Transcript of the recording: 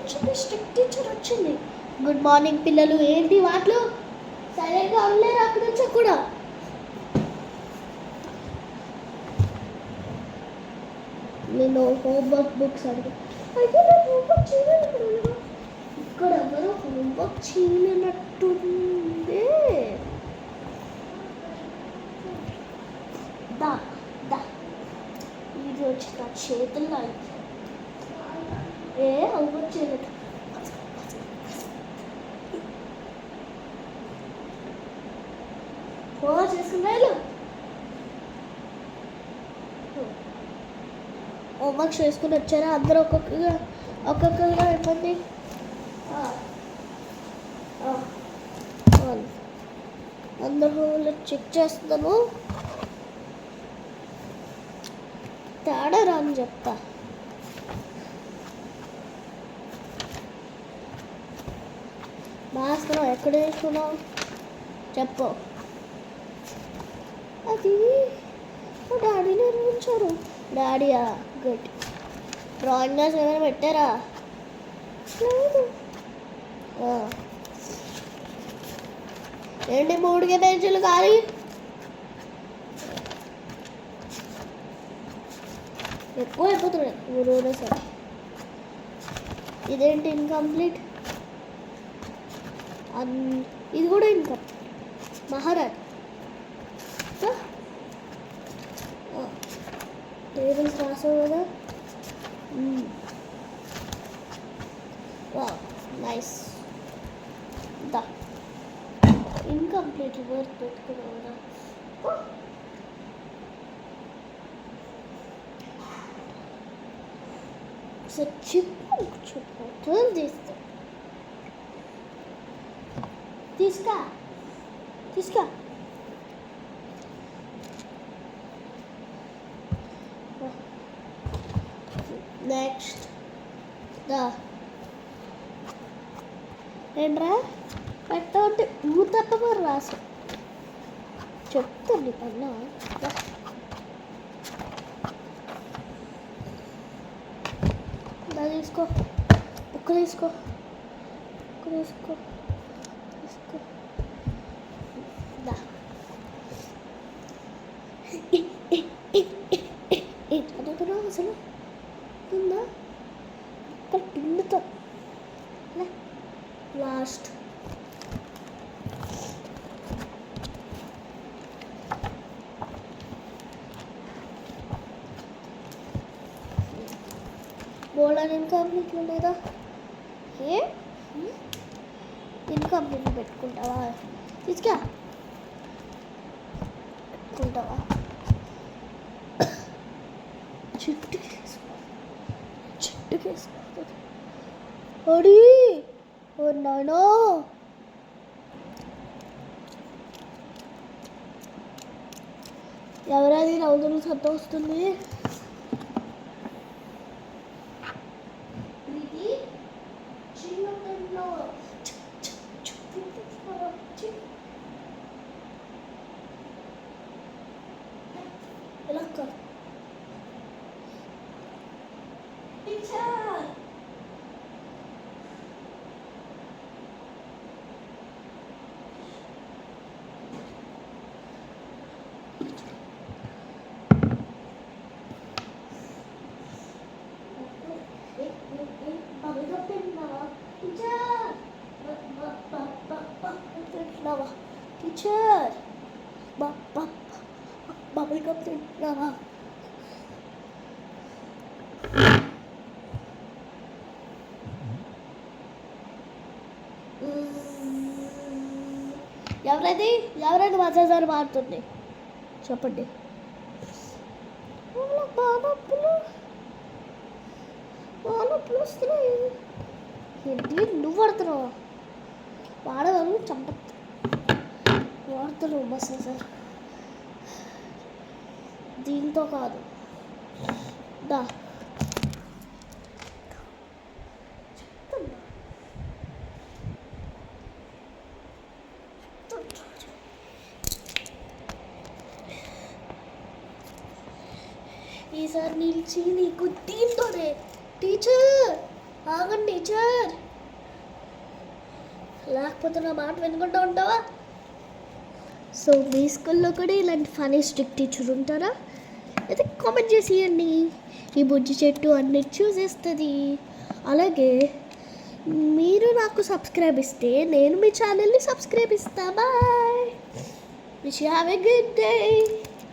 వచ్చింది, strict teacher వచ్చింది. Good morning పిల్లలు. ఏంటి వాటిలో సైలెంట్గా ఉండలేరు అక్కడి నుంచి కూడా. నేను హోంవర్క్ బుక్స్ అడిగి అయితే నేను హోంవర్క్ చేయలేదు. ఇక్కడ ఎవరో హోంవర్క్ చేయలేనట్టుంది. దా దా ఇది వచ్చి నా చేతుల్లో హోంవర్క్ చేయలేదు. హోంవర్క్ చేసుకున్నాను. హోంవర్క్ చేసుకుని వచ్చారా అందరూ ఒక్కొక్కగా ఇబ్బంది. అందరూ చెక్ చేస్తున్నాను, తేడా రాని చెప్తా. భాస్కర్ ఎక్కడ వేసుకున్నావు చెప్పు. అది మా డాడీ నిర్మించారు. డాడీయా? గుడ్. డ్రాయింగ్ క్లాస్ ఏమైనా పెట్టారా? లేదు. ఏంటి 3 పేజీలు ఖాళీ? ఎక్కువ అయిపోతున్నాయి ఊరు సరే. ఇదేంటి ఇన్కంప్లీట్? ఇది కూడా ఇన్కంప్లీట్. మహారాజ్ టేబుల్స్ రాసావు కదా. Wow nice. దా ఇన్కంప్లీట్ వర్క్ పెట్టుకున్నావురా. చెప్పు తీసుకా. నెక్స్ట్ దా ఏంట్రా పెట్టంటే ఊతప్పమని రాసు చెప్తాను పన్నా. తీసుకో బుక్ తీసుకో చదువుతున్నావు అసలు ఉందా? ఇక్కడ పిండుతో లాస్ట్ బోర్డ్ అని ఇన్కంప్లీట్ ఉండేదా? ఇన్కంప్లీట్ పెట్టుకుంటావా? పెట్టుకుంటావా? చెట్టుకేసుకో అడి. ఓ నానో ఎవరది రౌతులు సత్తా వస్తుంది? టీచర్ బబుల్ గమ్ తింటున్నావా? ఎవరైతే మజాజారు మారుతుంది చెప్పండి. బానప్పులు వస్తున్నాయి. ఏంటి నువ్వు పడుతున్నావా? వాడదాను చంప వాడుతున్నావు మసాజర్. దీంతో కాదు దా ఈసారి నిలిచి నీకు దీంతోనే టీచర్ ఆగండి టీచర్ లేకపోతే నా మాట వినుకుంటూ ఉంటావా? సో మీ స్కూల్లో కూడా ఇలాంటి ఫనీ స్ట్రిక్ట్ టీచర్ ఉంటారా? అయితే కామెంట్ చేసి ఇవ్వండి. ఈ బుజ్జి చెట్టు అన్ని చూసేస్తుంది. అలాగే మీరు నాకు సబ్స్క్రైబ్ ఇస్తే నేను మీ ఛానల్ని సబ్స్క్రైబ్ ఇస్తా. Bye. Wish you have a good day.